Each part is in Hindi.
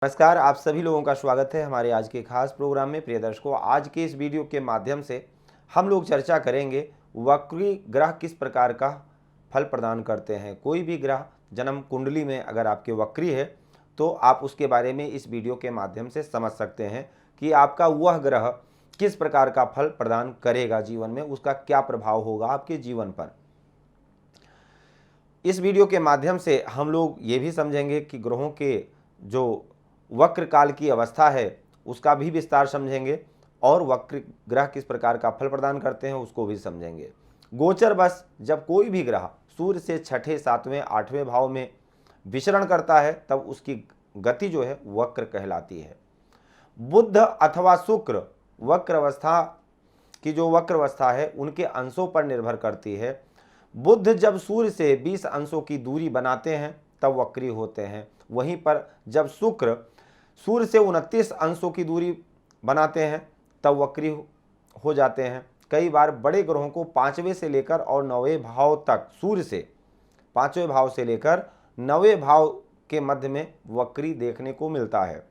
नमस्कार, आप सभी लोगों का स्वागत है हमारे आज के खास प्रोग्राम में। प्रिय दर्शकों, आज के इस वीडियो के माध्यम से हम लोग चर्चा करेंगे वक्री ग्रह किस प्रकार का फल प्रदान करते हैं। कोई भी ग्रह जन्म कुंडली में अगर आपके वक्री है तो आप उसके बारे में इस वीडियो के माध्यम से समझ सकते हैं कि आपका वह ग्रह किस प्रकार का फल प्रदान करेगा जीवन में, उसका क्या प्रभाव होगा आपके जीवन पर। इस वीडियो के माध्यम से हम लोग ये भी समझेंगे कि ग्रहों के जो वक्र काल की अवस्था है उसका भी विस्तार समझेंगे और वक्र ग्रह किस प्रकार का फल प्रदान करते हैं उसको भी समझेंगे। गोचर बस जब कोई भी ग्रह सूर्य से छठे, सातवें, आठवें भाव में विचरण करता है तब उसकी गति जो है वक्र कहलाती है। बुध अथवा शुक्र वक्र अवस्था की जो वक्र अवस्था है उनके अंशों पर निर्भर करती है। बुध जब सूर्य से 20 अंशों की दूरी बनाते हैं तब वक्री होते हैं। वहीं पर जब शुक्र सूर्य से 29 अंशों की दूरी बनाते हैं तब वक्री हो जाते हैं। कई बार बड़े ग्रहों को 5वें से लेकर और 9वें भाव तक, सूर्य से 5वें भाव से लेकर 9वें भाव के मध्य में वक्री देखने को मिलता है।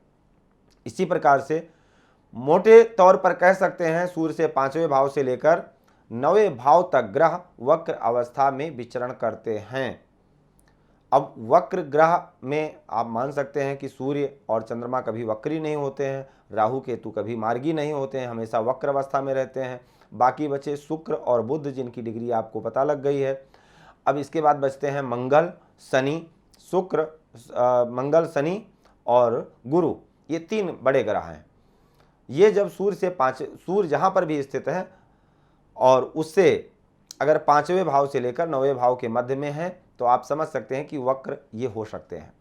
इसी प्रकार से मोटे तौर पर कह सकते हैं सूर्य से 5वें भाव से लेकर 9वें भाव तक ग्रह वक्र अवस्था में विचरण करते हैं। अब वक्र ग्रह में आप मान सकते हैं कि सूर्य और चंद्रमा कभी वक्री नहीं होते हैं, राहु केतु कभी मार्गी नहीं होते हैं, हमेशा वक्र अवस्था में रहते हैं। बाकी बचे शुक्र और बुध जिनकी डिग्री आपको पता लग गई है। अब इसके बाद बचते हैं मंगल, शनि, शुक्र, मंगल, शनि और गुरु। ये 3 बड़े ग्रह हैं। ये जब सूर्य जहाँ पर भी स्थित है और उससे अगर 5वें भाव से लेकर 9वें भाव के मध्य में है तो आप समझ सकते हैं कि वक्र ये हो सकते हैं।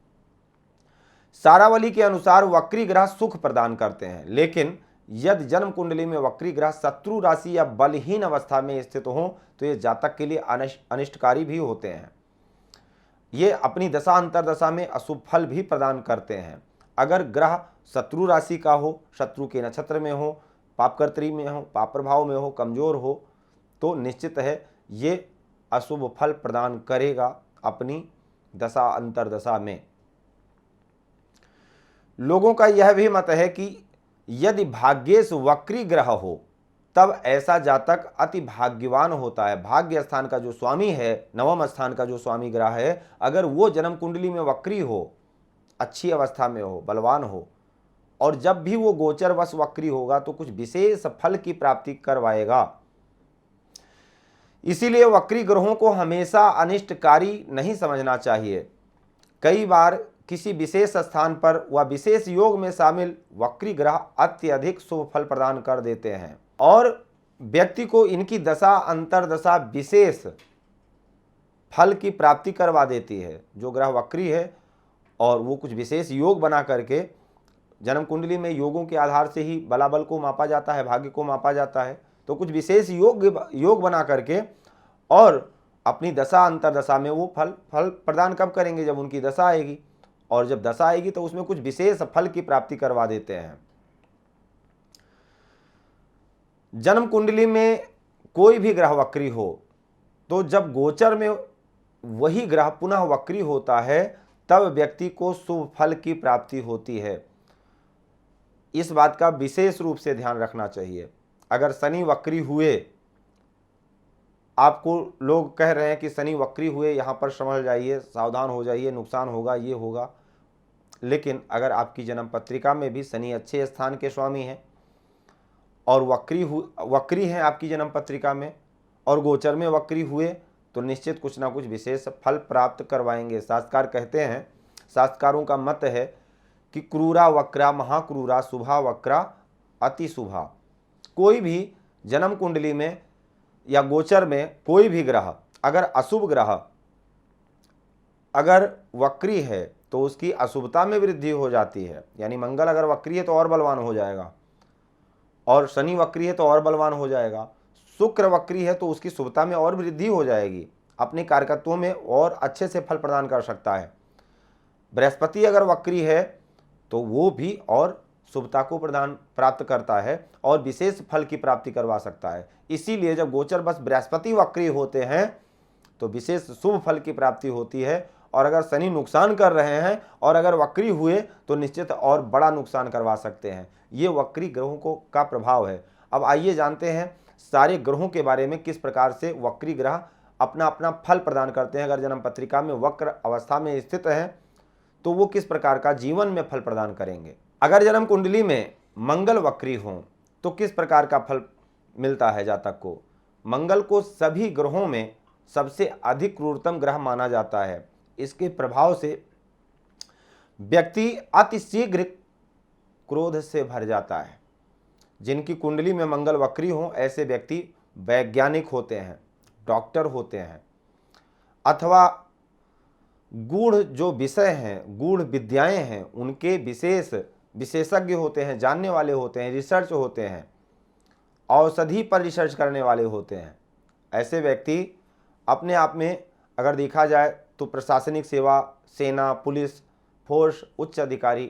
सारावली के अनुसार वक्री ग्रह सुख प्रदान करते हैं, लेकिन यदि जन्म कुंडली में वक्री ग्रह शत्रु राशि या बलहीन अवस्था में स्थित हो तो ये जातक के लिए अनिष्टकारी भी होते हैं। ये अपनी दशा अंतरदशा में अशुभ फल भी प्रदान करते हैं। अगर ग्रह शत्रु राशि का हो, शत्रु के नक्षत्र में हो, पापकर्त्री में हो, पाप प्रभाव में हो, कमजोर हो, तो निश्चित है ये अशुभ फल प्रदान करेगा अपनी दशा अंतरदशा में। लोगों का यह भी मत है कि यदि भाग्येश वक्री ग्रह हो तब ऐसा जातक अति भाग्यवान होता है। भाग्य स्थान का जो स्वामी है, नवम स्थान का जो स्वामी ग्रह है, अगर वो जन्म कुंडली में वक्री हो, अच्छी अवस्था में हो, बलवान हो, और जब भी वो गोचरवश वक्री होगा तो कुछ विशेष फल की प्राप्ति करवाएगा। इसीलिए वक्री ग्रहों को हमेशा अनिष्टकारी नहीं समझना चाहिए। कई बार किसी विशेष स्थान पर व विशेष योग में शामिल वक्री ग्रह अत्यधिक शुभ फल प्रदान कर देते हैं और व्यक्ति को इनकी दशा अंतरदशा विशेष फल की प्राप्ति करवा देती है। जो ग्रह वक्री है और वो कुछ विशेष योग बना करके, जन्म कुंडली में योगों के आधार से ही बलाबल को मापा जाता है, भाग्य को मापा जाता है, तो कुछ विशेष योग बना करके और अपनी दशा अंतरदशा में वो फल प्रदान कब करेंगे? जब उनकी दशा आएगी, और जब दशा आएगी तो उसमें कुछ विशेष फल की प्राप्ति करवा देते हैं। जन्म कुंडली में कोई भी ग्रह वक्री हो तो जब गोचर में वही ग्रह पुनः वक्री होता है तब व्यक्ति को शुभ फल की प्राप्ति होती है। इस बात का विशेष रूप से ध्यान रखना चाहिए। अगर शनि वक्री हुए, आपको लोग कह रहे हैं कि शनि वक्री हुए, यहाँ पर संभल जाइए, सावधान हो जाइए, नुकसान होगा, ये होगा, लेकिन अगर आपकी जन्म पत्रिका में भी शनि अच्छे स्थान के स्वामी हैं और वक्री हैं आपकी जन्म पत्रिका में और गोचर में वक्री हुए तो निश्चित कुछ ना कुछ विशेष फल प्राप्त करवाएंगे। शास्त्रकार कहते हैं, शास्त्रकारों का मत है कि क्रूरा वक्रा महाक्रूरा शुभा वक्रा अति शुभा। कोई भी जन्म कुंडली में या गोचर में कोई भी ग्रह अगर अशुभ ग्रह अगर वक्री है तो उसकी अशुभता में वृद्धि हो जाती है। यानी मंगल अगर वक्री है तो और बलवान हो जाएगा, और शनि वक्री है तो और बलवान हो जाएगा, शुक्र वक्री है तो उसकी शुभता में और वृद्धि हो जाएगी, अपने कारकत्वों में और अच्छे से फल प्रदान कर सकता है। बृहस्पति अगर वक्री है तो वो भी और शुभता को प्राप्त करता है और विशेष फल की प्राप्ति करवा सकता है। इसीलिए जब गोचर बस बृहस्पति वक्री होते हैं तो विशेष शुभ फल की प्राप्ति होती है और अगर शनि नुकसान कर रहे हैं और अगर वक्री हुए तो निश्चित और बड़ा नुकसान करवा सकते हैं। ये वक्री ग्रहों को का प्रभाव है। अब आइए जानते हैं सारे ग्रहों के बारे में, किस प्रकार से वक्री ग्रह अपना अपना फल प्रदान करते हैं। अगर जन्म पत्रिका में वक्र अवस्था में स्थित है तो वो किस प्रकार का जीवन में फल प्रदान करेंगे। अगर जन्म कुंडली में मंगल वक्री हो तो किस प्रकार का फल मिलता है जातक को। मंगल को सभी ग्रहों में सबसे अधिक क्रूरतम ग्रह माना जाता है। इसके प्रभाव से व्यक्ति अति शीघ्र क्रोध से भर जाता है। जिनकी कुंडली में मंगल वक्री हो ऐसे व्यक्ति वैज्ञानिक होते हैं, डॉक्टर होते हैं, अथवा गूढ़ जो विषय हैं, गूढ़ विद्याएं हैं, उनके विशेषज्ञ होते हैं, जानने वाले होते हैं, रिसर्च होते हैं, औषधि पर रिसर्च करने वाले होते हैं। ऐसे व्यक्ति अपने आप में अगर देखा जाए तो प्रशासनिक सेवा, सेना, पुलिस फोर्स, उच्च अधिकारी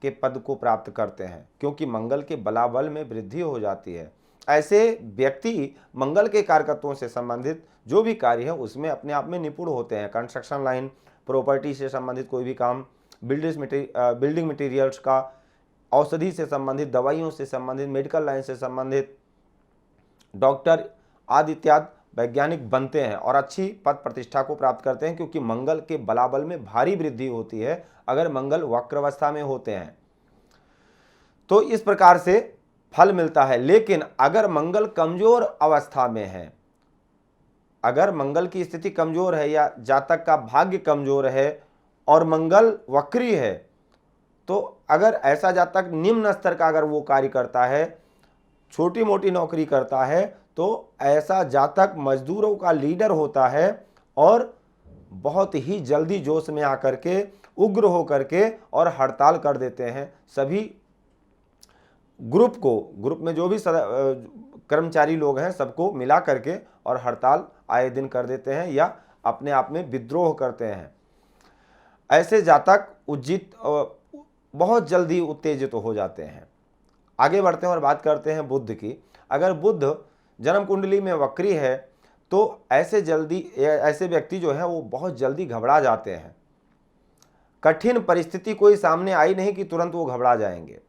के पद को प्राप्त करते हैं, क्योंकि मंगल के बलाबल में वृद्धि हो जाती है। ऐसे व्यक्ति मंगल के कारकत्वों से संबंधित जो भी कार्य है उसमें अपने आप में निपुण होते हैं। कंस्ट्रक्शन लाइन, प्रॉपर्टी से संबंधित कोई भी काम, बिल्डिंग मटेरियल्स का, औषधि से संबंधित, दवाइयों से संबंधित, मेडिकल लाइन से संबंधित, डॉक्टर आदि इत्यादि वैज्ञानिक बनते हैं और अच्छी पद प्रतिष्ठा को प्राप्त करते हैं, क्योंकि मंगल के बलाबल में भारी वृद्धि होती है अगर मंगल वक्र अवस्था में होते हैं। तो इस प्रकार से फल मिलता है। लेकिन अगर मंगल कमजोर अवस्था में है, अगर मंगल की स्थिति कमजोर है या जातक का भाग्य कमजोर है और मंगल वक्री है, तो अगर ऐसा जातक निम्न स्तर का अगर वो कार्य करता है, छोटी मोटी नौकरी करता है, तो ऐसा जातक मजदूरों का लीडर होता है और बहुत ही जल्दी जोश में आकर के, उग्र होकर के और हड़ताल कर देते हैं। सभी ग्रुप में जो भी कर्मचारी लोग हैं सबको मिला करके और हड़ताल आए दिन कर देते हैं या अपने आप में विद्रोह करते हैं। ऐसे जातक बहुत जल्दी उत्तेजित हो जाते हैं। आगे बढ़ते हैं और बात करते हैं बुध की। अगर बुध जन्म कुंडली में वक्री है तो ऐसे व्यक्ति जो है वो बहुत जल्दी घबरा जाते हैं। कठिन परिस्थिति कोई सामने आई नहीं कि तुरंत वो घबरा जाएंगे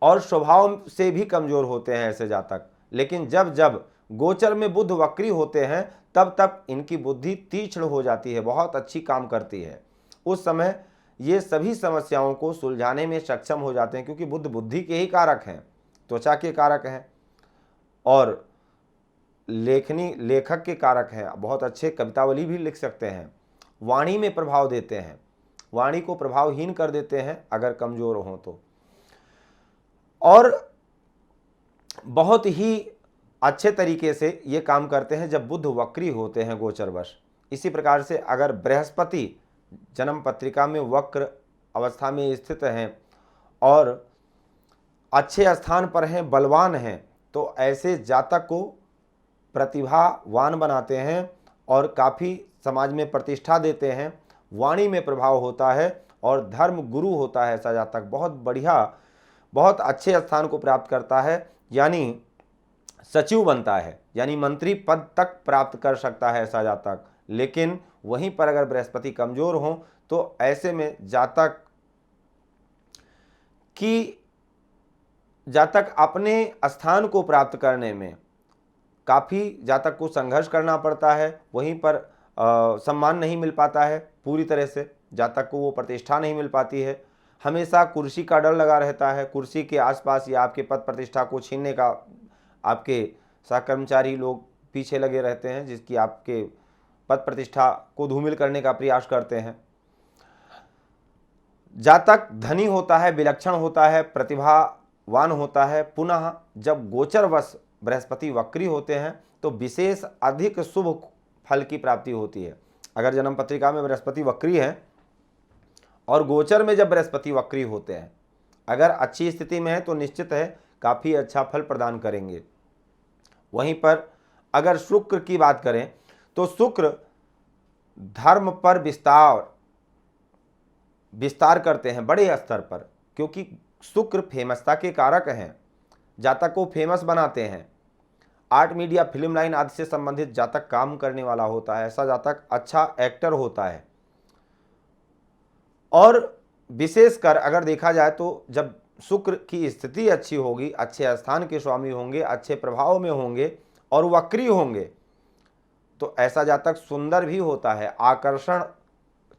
और स्वभाव से भी कमजोर होते हैं ऐसे जातक। लेकिन जब जब गोचर में बुध वक्री होते हैं तब तक इनकी बुद्धि तीक्ष्ण हो जाती है, बहुत अच्छी काम करती है। उस समय ये सभी समस्याओं को सुलझाने में सक्षम हो जाते हैं, क्योंकि बुध बुद्धि के ही कारक हैं, त्वचा के कारक हैं और लेखक के कारक हैं। बहुत अच्छे कवितावली भी लिख सकते हैं। वाणी में प्रभाव देते हैं, वाणी को प्रभावहीन कर देते हैं अगर कमजोर हों तो। और बहुत ही अच्छे तरीके से ये काम करते हैं जब बुध वक्री होते हैं गोचरवश। इसी प्रकार से अगर बृहस्पति जन्म पत्रिका में वक्र अवस्था में स्थित हैं और अच्छे स्थान पर हैं, बलवान हैं, तो ऐसे जातक को प्रतिभावान बनाते हैं और काफ़ी समाज में प्रतिष्ठा देते हैं। वाणी में प्रभाव होता है और धर्म गुरु होता है ऐसा जातक। बहुत बढ़िया, बहुत अच्छे स्थान को प्राप्त करता है, यानी सचिव बनता है, यानी मंत्री पद तक प्राप्त कर सकता है ऐसा जातक। लेकिन वहीं पर अगर बृहस्पति कमजोर हो तो ऐसे में जातक अपने स्थान को प्राप्त करने में काफ़ी जातक को संघर्ष करना पड़ता है। वहीं पर सम्मान नहीं मिल पाता है, पूरी तरह से जातक को वो प्रतिष्ठा नहीं मिल पाती है। हमेशा कुर्सी का डर लगा रहता है, कुर्सी के आसपास या आपके पद प्रतिष्ठा को छीनने का आपके सहकर्मचारी लोग पीछे लगे रहते हैं, जिसकी आपके पद प्रतिष्ठा को धूमिल करने का प्रयास करते हैं। जातक धनी होता है, विलक्षण होता है, प्रतिभावान होता है। पुनः जब गोचरवश बृहस्पति वक्री होते हैं तो विशेष अधिक शुभ फल की प्राप्ति होती है। अगर जन्म पत्रिका में बृहस्पति वक्री है और गोचर में जब बृहस्पति वक्री होते हैं, अगर अच्छी स्थिति में है तो निश्चित है काफ़ी अच्छा फल प्रदान करेंगे। वहीं पर अगर शुक्र की बात करें तो शुक्र धर्म पर विस्तार करते हैं बड़े स्तर पर, क्योंकि शुक्र फेमसता के कारक हैं, जातक को फेमस बनाते हैं। आर्ट, मीडिया, फिल्म लाइन आदि से संबंधित जातक काम करने वाला होता है। ऐसा जातक अच्छा एक्टर होता है। और विशेषकर अगर देखा जाए तो जब शुक्र की स्थिति अच्छी होगी, अच्छे स्थान के स्वामी होंगे, अच्छे प्रभाव में होंगे और वक्री होंगे, तो ऐसा जातक सुंदर भी होता है, आकर्षण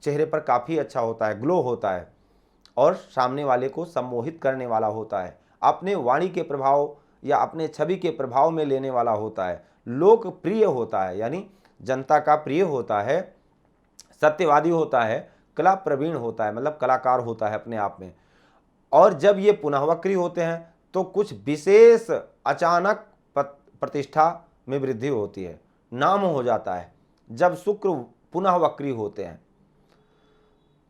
चेहरे पर काफ़ी अच्छा होता है, ग्लो होता है और सामने वाले को सम्मोहित करने वाला होता है, अपने वाणी के प्रभाव या अपने छवि के प्रभाव में लेने वाला होता है, लोकप्रिय होता है यानी जनता का प्रिय होता है, सत्यवादी होता है, कला प्रवीण होता है मतलब कलाकार होता है अपने आप में। और जब ये पुनः वक्री होते हैं तो कुछ विशेष अचानक प्रतिष्ठा में वृद्धि होती है, नाम हो जाता है जब शुक्र पुनः वक्री होते हैं,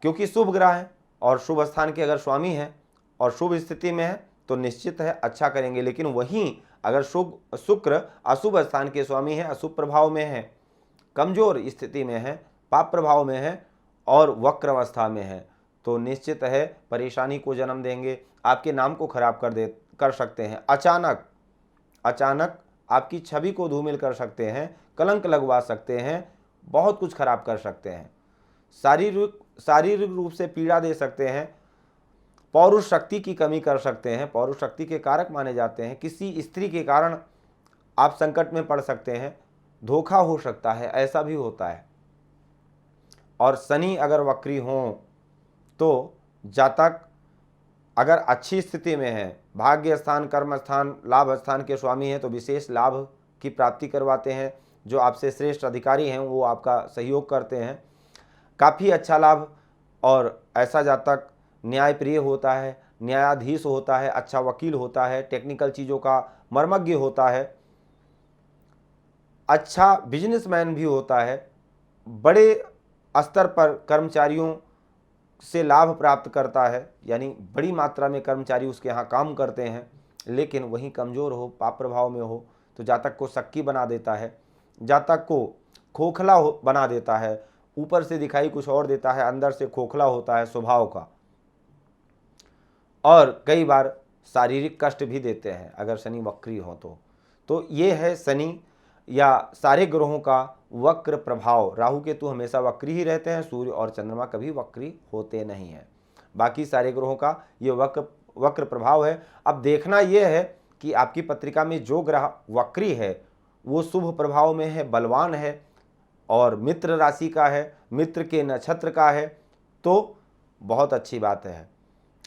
क्योंकि शुभ ग्रह है और शुभ स्थान के अगर स्वामी हैं और शुभ स्थिति में है तो निश्चित है अच्छा करेंगे। लेकिन वहीं अगर शुक्र अशुभ स्थान के स्वामी है, अशुभ प्रभाव में है, कमजोर स्थिति में है, पाप प्रभाव में है और वक्र अवस्था में है, तो निश्चित है परेशानी को जन्म देंगे, आपके नाम को खराब कर सकते हैं, अचानक आपकी छवि को धूमिल कर सकते हैं, कलंक लगवा सकते हैं, बहुत कुछ खराब कर सकते हैं, शारीरिक रूप से पीड़ा दे सकते हैं, पौरुष शक्ति की कमी कर सकते हैं, पौरुष शक्ति के कारक माने जाते हैं, किसी स्त्री के कारण आप संकट में पड़ सकते हैं, धोखा हो सकता है, ऐसा भी होता है। और शनि अगर वक्री हों तो जातक अगर अच्छी स्थिति में है, भाग्य स्थान, कर्म स्थान, लाभ स्थान के स्वामी हैं तो विशेष लाभ की प्राप्ति करवाते हैं, जो आपसे श्रेष्ठ अधिकारी हैं वो आपका सहयोग करते हैं, काफ़ी अच्छा लाभ। और ऐसा जातक न्यायप्रिय होता है, न्यायाधीश होता है, अच्छा वकील होता है, टेक्निकल चीज़ों का मर्मज्ञ होता है, अच्छा बिजनेसमैन भी होता है, बड़े स्तर पर कर्मचारियों से लाभ प्राप्त करता है, यानी बड़ी मात्रा में कर्मचारी उसके यहाँ काम करते हैं। लेकिन वहीं कमज़ोर हो, पाप प्रभाव में हो तो जातक को शक्की बना देता है, जातक को खोखला बना देता है, ऊपर से दिखाई कुछ और देता है, अंदर से खोखला होता है स्वभाव का, और कई बार शारीरिक कष्ट भी देते हैं अगर शनि वक्री हो तो ये है शनि या सारे ग्रहों का वक्र प्रभाव। राहु केतु हमेशा वक्री ही रहते हैं, सूर्य और चंद्रमा कभी वक्री होते नहीं हैं। बाकी सारे ग्रहों का ये वक्र प्रभाव है। अब देखना ये है कि आपकी पत्रिका में जो ग्रह वक्री है वो शुभ प्रभाव में है, बलवान है और मित्र राशि का है, मित्र के नक्षत्र का है तो बहुत अच्छी बात है।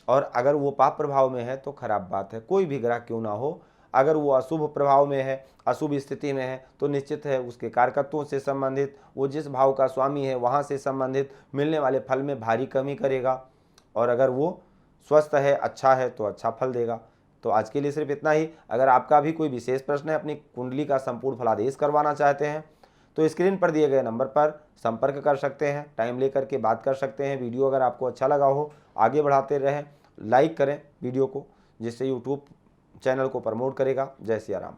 और अगर वो पाप प्रभाव में है तो खराब बात है। कोई भी ग्रह क्यों ना हो, अगर वो अशुभ प्रभाव में है, अशुभ स्थिति में है तो निश्चित है उसके कारकत्वों से संबंधित, वो जिस भाव का स्वामी है वहाँ से संबंधित मिलने वाले फल में भारी कमी करेगा। और अगर वो स्वस्थ है, अच्छा है तो अच्छा फल देगा। तो आज के लिए सिर्फ इतना ही। अगर आपका भी कोई विशेष प्रश्न है, अपनी कुंडली का संपूर्ण फलादेश करवाना चाहते हैं तो स्क्रीन पर दिए गए नंबर पर संपर्क कर सकते हैं, टाइम लेकर के बात कर सकते हैं। वीडियो अगर आपको अच्छा लगा हो आगे बढ़ाते रहें, लाइक करें वीडियो को, जिससे यूट्यूब चैनल को प्रमोट करेगा। जय सिया राम।